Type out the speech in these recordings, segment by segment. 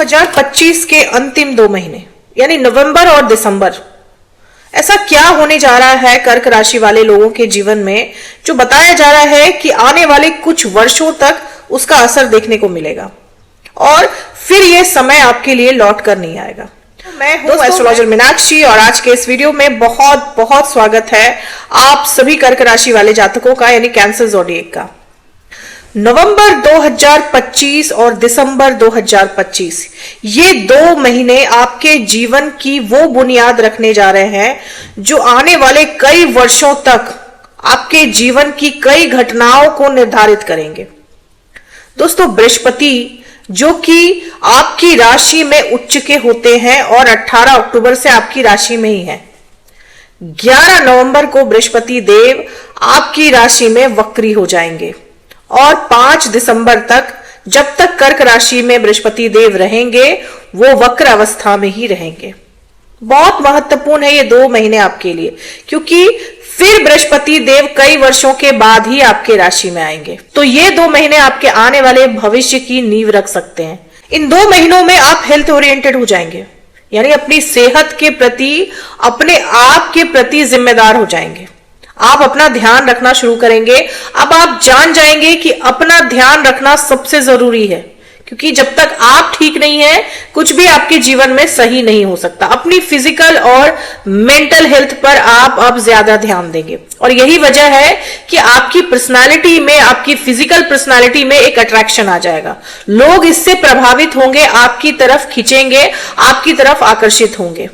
2025 के अंतिम 2 महीने यानी नवंबर और दिसंबर, ऐसा क्या होने जा रहा है कर्क राशि वाले लोगों के जीवन में जो बताया जा रहा है कि आने वाले कुछ वर्षों तक उसका असर देखने को मिलेगा और फिर यह समय आपके लिए लौट कर नहीं आएगा। मैं हूं एस्ट्रोलॉजर मीनाक्षी और आज के इस वीडियो में बहुत बहुत स्वागत है आप सभी कर्क राशि वाले जातकों का, यानी कैंसर ज़ोडिएक का। नवंबर 2025 और दिसंबर 2025 ये 2 महीने आपके जीवन की वो बुनियाद रखने जा रहे हैं जो आने वाले कई वर्षों तक आपके जीवन की कई घटनाओं को निर्धारित करेंगे। दोस्तों, बृहस्पति जो कि आपकी राशि में उच्च के होते हैं और 18 अक्टूबर से आपकी राशि में ही है, 11 नवंबर को बृहस्पति देव आपकी राशि में वक्री हो जाएंगे और 5 दिसंबर तक, जब तक कर्क राशि में बृहस्पति देव रहेंगे, वो वक्र अवस्था में ही रहेंगे। बहुत महत्वपूर्ण है ये 2 महीने आपके लिए, क्योंकि फिर बृहस्पति देव कई वर्षों के बाद ही आपके राशि में आएंगे। तो ये 2 महीने आपके आने वाले भविष्य की नींव रख सकते हैं। इन 2 महीनों में आप हेल्थ ओरिएंटेड हो जाएंगे, यानी अपनी सेहत के प्रति, अपने आप के प्रति जिम्मेदार हो जाएंगे। आप अपना ध्यान रखना शुरू करेंगे। अब आप जान जाएंगे कि अपना ध्यान रखना सबसे जरूरी है, क्योंकि जब तक आप ठीक नहीं है कुछ भी आपके जीवन में सही नहीं हो सकता। अपनी फिजिकल और मेंटल हेल्थ पर आप अब ज्यादा ध्यान देंगे और यही वजह है कि आपकी पर्सनालिटी में, आपकी फिजिकल पर्सनालिटी में एक अट्रैक्शन आ जाएगा। लोग इससे प्रभावित होंगे, आपकी तरफ खींचेंगे, आपकी तरफ आकर्षित होंगे।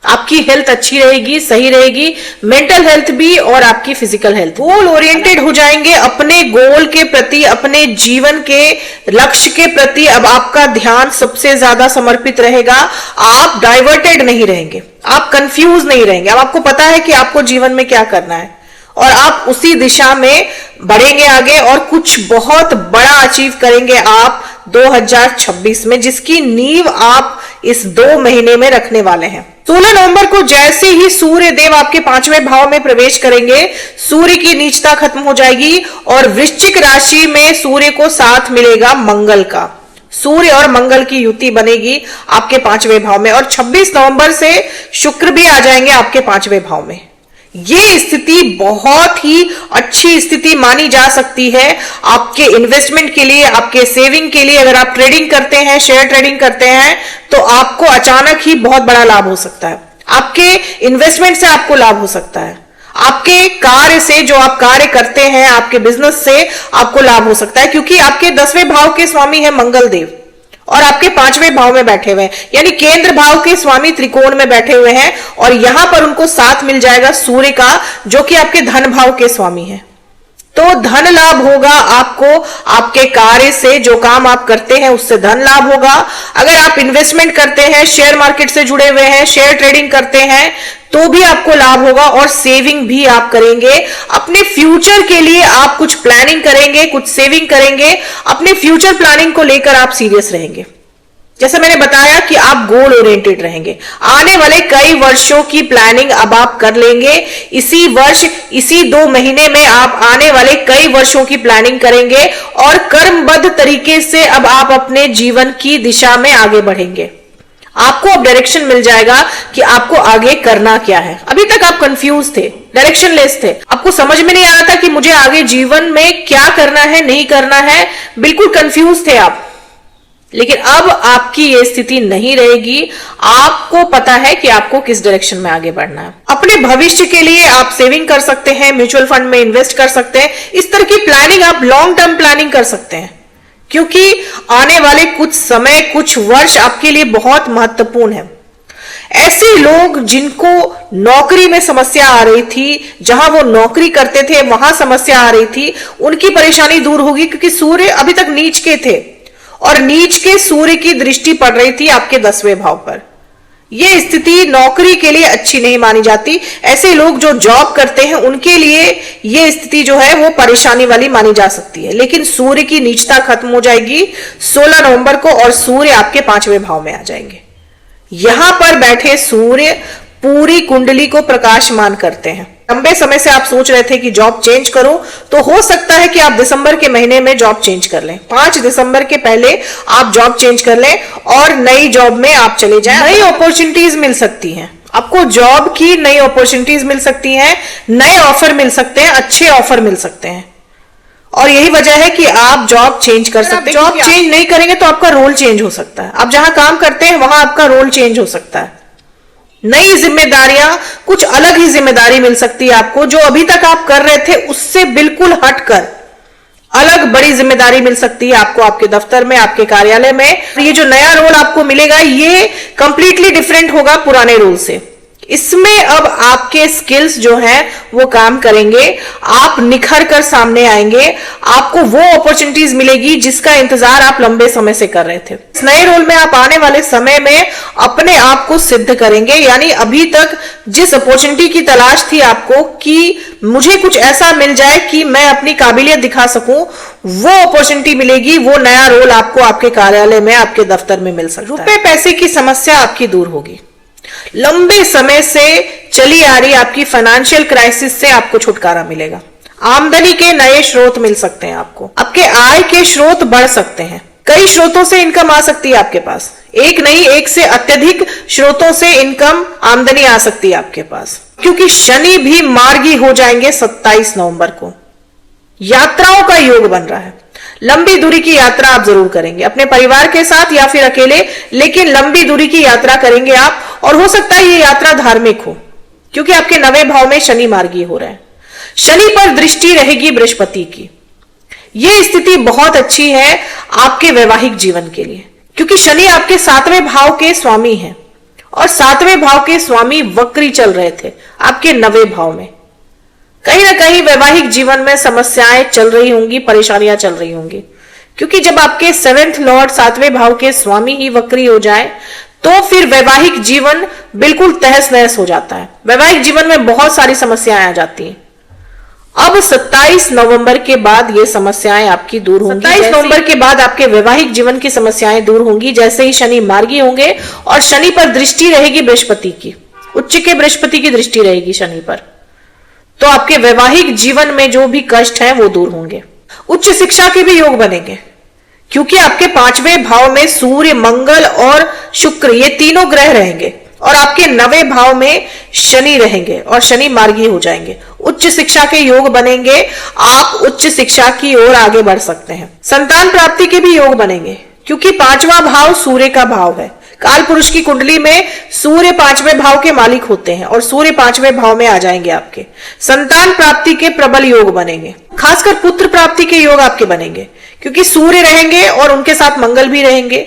आपकी हेल्थ अच्छी रहेगी, सही रहेगी, मेंटल हेल्थ भी और आपकी फिजिकल हेल्थ। गोल ओरिएंटेड हो जाएंगे अपने गोल के प्रति, अपने जीवन के लक्ष्य के प्रति। अब आपका ध्यान सबसे ज्यादा समर्पित रहेगा। आप डाइवर्टेड नहीं रहेंगे, आप कंफ्यूज नहीं रहेंगे। अब आपको पता है कि आपको जीवन में क्या करना है और आप उसी दिशा में बढ़ेंगे आगे और कुछ बहुत बड़ा अचीव करेंगे आप 2026 में, जिसकी नींव आप इस 2 महीने में रखने वाले हैं। 16 नवंबर को जैसे ही सूर्य देव आपके 5वें भाव में प्रवेश करेंगे, सूर्य की नीचता खत्म हो जाएगी और वृश्चिक राशि में सूर्य को साथ मिलेगा मंगल का। सूर्य और मंगल की युति बनेगी आपके 5वें भाव में और 26 नवंबर से शुक्र भी आ जाएंगे आपके 5वें भाव में। ये स्थिति बहुत ही अच्छी स्थिति मानी जा सकती है आपके इन्वेस्टमेंट के लिए, आपके सेविंग के लिए। अगर आप ट्रेडिंग करते हैं, शेयर ट्रेडिंग करते हैं, तो आपको अचानक ही बहुत बड़ा लाभ हो सकता है। आपके इन्वेस्टमेंट से आपको लाभ हो सकता है। आपके कार्य से, जो आप कार्य करते हैं, आपके बिजनेस से आपको लाभ हो सकता है, क्योंकि आपके 10वें भाव के स्वामी है मंगल देव और आपके 5वें भाव में बैठे हुए हैं, यानी केंद्र भाव के स्वामी त्रिकोण में बैठे हुए हैं और यहां पर उनको साथ मिल जाएगा सूर्य का, जो कि आपके धन भाव के स्वामी है। तो धन लाभ होगा आपको, आपके कार्य से, जो काम आप करते हैं उससे धन लाभ होगा। अगर आप इन्वेस्टमेंट करते हैं, शेयर मार्केट से जुड़े हुए हैं, शेयर ट्रेडिंग करते हैं, तो भी आपको लाभ होगा और सेविंग भी आप करेंगे। अपने फ्यूचर के लिए आप कुछ प्लानिंग करेंगे, कुछ सेविंग करेंगे। अपने फ्यूचर प्लानिंग को लेकर आप सीरियस रहेंगे। जैसे मैंने बताया कि आप गोल ओरिएंटेड रहेंगे। आने वाले कई वर्षों की प्लानिंग अब आप कर लेंगे। इसी वर्ष, इसी 2 महीने में आप आने वाले कई वर्षों की प्लानिंग करेंगे और कर्मबद्ध तरीके से अब आप अपने जीवन की दिशा में आगे बढ़ेंगे। आपको अब डायरेक्शन मिल जाएगा कि आपको आगे करना क्या है। अभी तक आप कंफ्यूज थे, डायरेक्शन लेस थे, आपको समझ में नहीं आ रहा था कि मुझे आगे जीवन में क्या करना है, नहीं करना है, बिल्कुल कंफ्यूज थे आप। लेकिन अब आपकी ये स्थिति नहीं रहेगी। आपको पता है कि आपको किस डायरेक्शन में आगे बढ़ना है। अपने भविष्य के लिए आप सेविंग कर सकते हैं, म्यूचुअल फंड में इन्वेस्ट कर सकते हैं। इस तरह की प्लानिंग, आप लॉन्ग टर्म प्लानिंग कर सकते हैं, क्योंकि आने वाले कुछ समय, कुछ वर्ष आपके लिए बहुत महत्वपूर्ण है। ऐसे लोग जिनको नौकरी में समस्या आ रही थी, जहां वो नौकरी करते थे वहां समस्या आ रही थी, उनकी परेशानी दूर होगी, क्योंकि सूर्य अभी तक नीच के थे और नीच के सूर्य की दृष्टि पड़ रही थी आपके 10वें भाव पर। यह स्थिति नौकरी के लिए अच्छी नहीं मानी जाती। ऐसे लोग जो जॉब करते हैं उनके लिए यह स्थिति जो है वो परेशानी वाली मानी जा सकती है। लेकिन सूर्य की नीचता खत्म हो जाएगी 16 नवंबर को और सूर्य आपके 5वें भाव में आ जाएंगे। यहां पर बैठे सूर्य पूरी कुंडली को प्रकाशमान करते हैं। लंबे समय से आप सोच रहे थे कि जॉब चेंज करो, तो हो सकता है कि आप दिसंबर के महीने में जॉब चेंज कर लें। 5 दिसंबर के पहले आप जॉब चेंज कर लें और नई जॉब में आप चले जाएं। नई अपॉर्चुनिटीज मिल सकती हैं आपको, जॉब की नई अपॉर्चुनिटीज मिल सकती हैं, नए ऑफर मिल सकते हैं, अच्छे ऑफर मिल सकते हैं। और यही वजह है कि आप जॉब चेंज कर सकते हैं। जॉब चेंज नहीं करेंगे तो आपका रोल चेंज हो सकता है। आप जहां काम करते हैं वहां आपका रोल चेंज हो सकता है। नई जिम्मेदारियां, कुछ अलग ही जिम्मेदारी मिल सकती है आपको, जो अभी तक आप कर रहे थे उससे बिल्कुल हटकर अलग बड़ी जिम्मेदारी मिल सकती है आपको, आपके दफ्तर में, आपके कार्यालय में। ये जो नया रोल आपको मिलेगा ये कंप्लीटली डिफरेंट होगा पुराने रोल से। इसमें अब आपके स्किल्स जो हैं वो काम करेंगे, आप निखर कर सामने आएंगे, आपको वो अपॉर्चुनिटीज मिलेगी जिसका इंतजार आप लंबे समय से कर रहे थे। इस नए रोल में आप आने वाले समय में अपने आप को सिद्ध करेंगे। यानी अभी तक जिस अपॉर्चुनिटी की तलाश थी आपको कि मुझे कुछ ऐसा मिल जाए कि मैं अपनी काबिलियत दिखा सकूं, वो अपॉर्चुनिटी मिलेगी, वो नया रोल आपको आपके कार्यालय में, आपके दफ्तर में मिल सकता है। रुपए पैसे की समस्या आपकी दूर होगी। लंबे समय से चली आ रही आपकी फाइनेंशियल क्राइसिस से आपको छुटकारा मिलेगा। आमदनी के नए स्रोत मिल सकते हैं आपको, आपके आय के स्रोत बढ़ सकते हैं। कई स्रोतों से इनकम आ सकती है आपके पास, एक नहीं एक से अत्यधिक स्रोतों से इनकम, आमदनी आ सकती है आपके पास, क्योंकि शनि भी मार्गी हो जाएंगे 27 नवंबर को। यात्राओं का योग बन रहा है। लंबी दूरी की यात्रा आप जरूर करेंगे, अपने परिवार के साथ या फिर अकेले, लेकिन लंबी दूरी की यात्रा करेंगे आप। और हो सकता है ये यात्रा धार्मिक हो, क्योंकि आपके 9वें भाव में शनि मार्गी हो रहे हैं। शनि पर दृष्टि रहेगी बृहस्पति की। यह स्थिति बहुत अच्छी है आपके वैवाहिक जीवन के लिए, क्योंकि शनि आपके 7वें भाव के स्वामी हैं और 7वें भाव के स्वामी वक्री चल रहे थे आपके 9वें भाव में। कहीं ना कहीं वैवाहिक जीवन में समस्याएं चल रही होंगी, परेशानियां चल रही होंगी, क्योंकि जब आपके 7th लॉर्ड 7वें भाव के स्वामी ही वक्री हो जाए तो फिर वैवाहिक जीवन बिल्कुल तहस नहस हो जाता है। वैवाहिक जीवन में बहुत सारी समस्याएं आ जाती हैं। अब 27 नवंबर के बाद ये समस्याएं आपकी दूर होंगी। 27 नवंबर के बाद आपके वैवाहिक जीवन की समस्याएं दूर होंगी, जैसे ही शनि मार्गी होंगे और शनि पर दृष्टि रहेगी बृहस्पति की, उच्च के बृहस्पति की दृष्टि रहेगी शनि पर, तो आपके वैवाहिक जीवन में जो भी कष्ट हैं वो दूर होंगे। उच्च शिक्षा के भी योग बनेंगे, क्योंकि आपके 5वें भाव में सूर्य, मंगल और शुक्र ये तीनों ग्रह रहेंगे और आपके 9वें भाव में शनि रहेंगे और शनि मार्गी हो जाएंगे। उच्च शिक्षा के योग बनेंगे, आप उच्च शिक्षा की ओर आगे बढ़ सकते हैं। संतान प्राप्ति के भी योग बनेंगे, क्योंकि 5वां भाव सूर्य का भाव है। काल पुरुष की कुंडली में सूर्य 5वें भाव के मालिक होते हैं और सूर्य 5वें भाव में आ जाएंगे आपके। संतान प्राप्ति के प्रबल योग बनेंगे, खासकर पुत्र प्राप्ति के योग आपके बनेंगे, क्योंकि सूर्य रहेंगे और उनके साथ मंगल भी रहेंगे।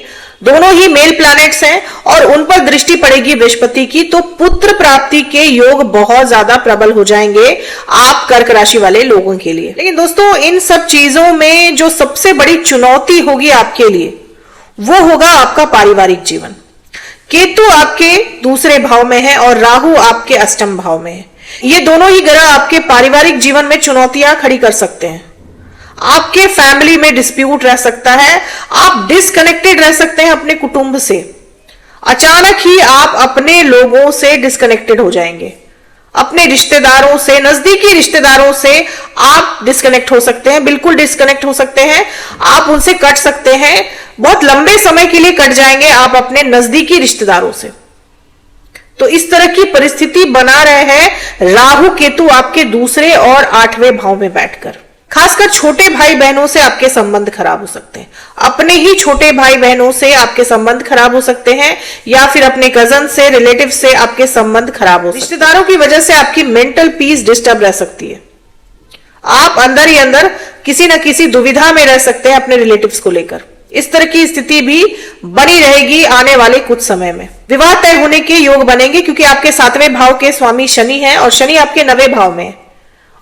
दोनों ही मेल प्लैनेट्स हैं और उन पर दृष्टि पड़ेगी बृहस्पति की, तो पुत्र प्राप्ति के योग बहुत ज्यादा प्रबल हो जाएंगे आप कर्क राशि वाले लोगों के लिए। लेकिन दोस्तों, इन सब चीजों में जो सबसे बड़ी चुनौती होगी आपके लिए वो होगा आपका पारिवारिक जीवन। केतु आपके 2 भाव में है और राहु आपके 8वें भाव में है। ये दोनों ही ग्रह आपके पारिवारिक जीवन में चुनौतियां खड़ी कर सकते हैं। आपके फैमिली में डिस्प्यूट रह सकता है, आप डिस्कनेक्टेड रह सकते हैं अपने कुटुंब से। अचानक ही आप अपने लोगों से डिस्कनेक्टेड हो जाएंगे, अपने रिश्तेदारों से, नजदीकी रिश्तेदारों से आप डिस्कनेक्ट हो सकते हैं, बिल्कुल डिस्कनेक्ट हो सकते हैं, आप उनसे कट सकते हैं, बहुत लंबे समय के लिए कट जाएंगे आप अपने नजदीकी रिश्तेदारों से। तो इस तरह की परिस्थिति बना रहे हैं राहु केतु आपके 2 और 8वें भाव में बैठकर। खासकर छोटे भाई बहनों से आपके संबंध खराब हो सकते हैं, अपने ही छोटे भाई बहनों से आपके संबंध खराब हो सकते हैं, या फिर अपने कजन से, रिलेटिव से आपके संबंध खराब हो सकते हैं। रिश्तेदारों की वजह से आपकी मेंटल पीस डिस्टर्ब रह सकती है। आप अंदर ही अंदर किसी न किसी दुविधा में रह सकते हैं अपने रिलेटिव्स को लेकर। इस तरह की स्थिति भी बनी रहेगी आने वाले कुछ समय में। विवाह तय होने के योग बनेंगे, क्योंकि आपके 7वें भाव के स्वामी शनि है और शनि आपके 9वें भाव में है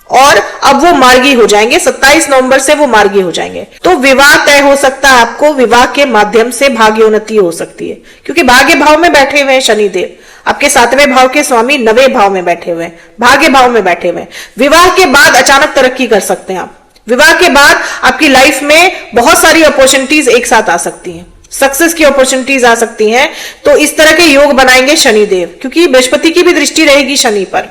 और अब वो मार्गी हो जाएंगे। 27 नवंबर से वो मार्गी हो जाएंगे, तो विवाह तय हो सकता है आपको। विवाह के माध्यम से भाग्योन्नति हो सकती है, क्योंकि भाग्य भाव में बैठे हुए हैं शनिदेव, आपके 7वें भाव के स्वामी 9वें भाव में बैठे हुए हैं, भाग्य भाव में बैठे हुए हैं। विवाह के बाद अचानक तरक्की कर सकते हैं आप। विवाह के बाद आपकी लाइफ में बहुत सारी अपॉर्चुनिटीज एक साथ आ सकती हैं, सक्सेस की अपॉर्चुनिटीज आ सकती हैं। तो इस तरह के योग बनाएंगे शनिदेव, क्योंकि बृहस्पति की भी दृष्टि रहेगी शनि पर।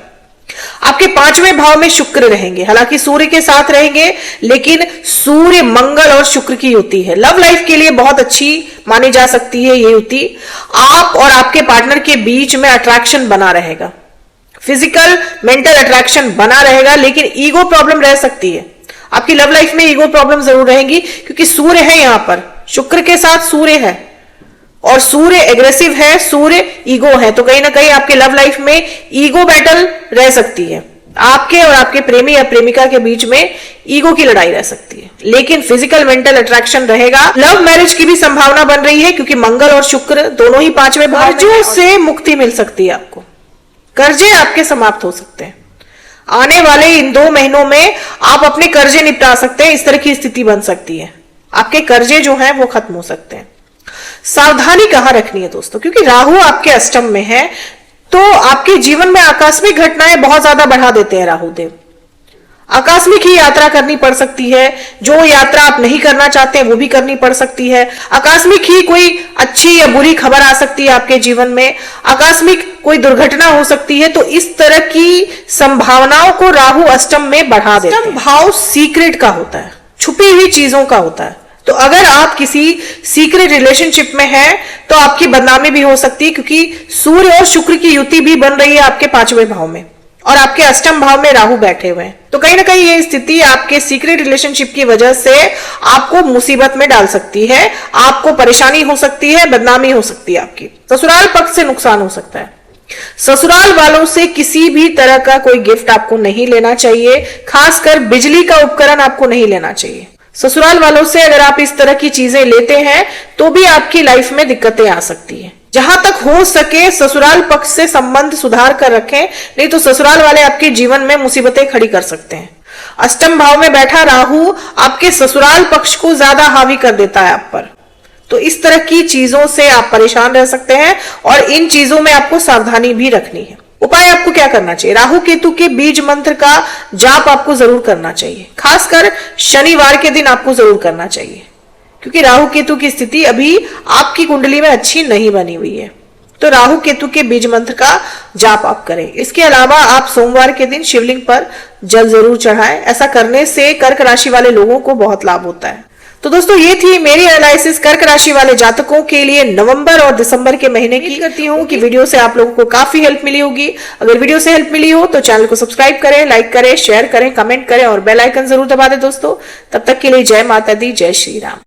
आपके 5वें भाव में शुक्र रहेंगे, हालांकि सूर्य के साथ रहेंगे, लेकिन सूर्य, मंगल और शुक्र की युति है। लव लाइफ के लिए बहुत अच्छी मानी जा सकती है ये युति। आप और आपके पार्टनर के बीच में अट्रैक्शन बना रहेगा, फिजिकल मेंटल अट्रैक्शन बना रहेगा, लेकिन ईगो प्रॉब्लम रह सकती है। आपकी लव लाइफ में ईगो प्रॉब्लम जरूर रहेगी, क्योंकि सूर्य है यहां पर, शुक्र के साथ सूर्य है और सूर्य एग्रेसिव है, सूर्य ईगो है, तो कहीं ना कहीं आपके लव लाइफ में ईगो बैटल रह सकती है। आपके और आपके प्रेमी या प्रेमिका के बीच में ईगो की लड़ाई रह सकती है, लेकिन फिजिकल मेंटल अट्रैक्शन रहेगा। लव मैरिज की भी संभावना बन रही है, क्योंकि मंगल और शुक्र दोनों ही 5वें भाव। कर्जों से मुक्ति मिल सकती है आपको, कर्जे आपके समाप्त हो सकते हैं। आने वाले इन 2 महीनों में आप अपने कर्जे निपटा सकते हैं, इस तरह की स्थिति बन सकती है। आपके कर्जे जो हैं वो खत्म हो सकते हैं। सावधानी कहां रखनी है दोस्तों, क्योंकि राहु आपके अष्टम में है, तो आपके जीवन में आकस्मिक घटनाएं बहुत ज्यादा बढ़ा देते हैं राहु देव। आकस्मिक ही यात्रा करनी पड़ सकती है, जो यात्रा आप नहीं करना चाहते हैं वो भी करनी पड़ सकती है। आकस्मिक ही कोई अच्छी या बुरी खबर आ सकती है आपके जीवन में, आकस्मिक कोई दुर्घटना हो सकती है। तो इस तरह की संभावनाओं को राहु अष्टम में बढ़ा देते हैं। अष्टम भाव सीक्रेट का होता है, छुपी हुई चीजों का होता है। तो अगर आप किसी सीक्रेट रिलेशनशिप में हैं तो आपकी बदनामी भी हो सकती है, क्योंकि सूर्य और शुक्र की युति भी बन रही है आपके 5वें भाव में और आपके अष्टम भाव में राहु बैठे हुए हैं। तो कहीं ना कहीं ये स्थिति आपके सीक्रेट रिलेशनशिप की वजह से आपको मुसीबत में डाल सकती है, आपको परेशानी हो सकती है, बदनामी हो सकती है आपकी। ससुराल पक्ष से नुकसान हो सकता है। ससुराल वालों से किसी भी तरह का कोई गिफ्ट आपको नहीं लेना चाहिए, खासकर बिजली का उपकरण आपको नहीं लेना चाहिए। ससुराल वालों से अगर आप इस तरह की चीजें लेते हैं तो भी आपकी लाइफ में दिक्कतें आ सकती हैं। जहां तक हो सके ससुराल पक्ष से संबंध सुधार कर रखें, नहीं तो ससुराल वाले आपके जीवन में मुसीबतें खड़ी कर सकते हैं। अष्टम भाव में बैठा राहु आपके ससुराल पक्ष को ज्यादा हावी कर देता है आप पर, तो इस तरह की चीजों से आप परेशान रह सकते हैं और इन चीजों में आपको सावधानी भी रखनी है। उपाय आपको क्या करना चाहिए? राहु केतु के बीज मंत्र का जाप आपको जरूर करना चाहिए, खासकर शनिवार के दिन आपको जरूर करना चाहिए, क्योंकि राहु केतु की स्थिति अभी आपकी कुंडली में अच्छी नहीं बनी हुई है। तो राहु केतु के बीज मंत्र का जाप आप करें। इसके अलावा आप सोमवार के दिन शिवलिंग पर जल जरूर चढ़ाएं। ऐसा करने से कर्क राशि वाले लोगों को बहुत लाभ होता है। तो दोस्तों ये थी मेरी एनालिसिस कर्क राशि वाले जातकों के लिए नवंबर और दिसंबर के महीने की। करती हूँ कि वीडियो से आप लोगों को काफी हेल्प मिली होगी। अगर वीडियो से हेल्प मिली हो तो चैनल को सब्सक्राइब करें, लाइक करें, शेयर करें, कमेंट करें और बेल आइकन जरूर दबा दें दोस्तों। तब तक के लिए जय माता दी, जय श्री राम।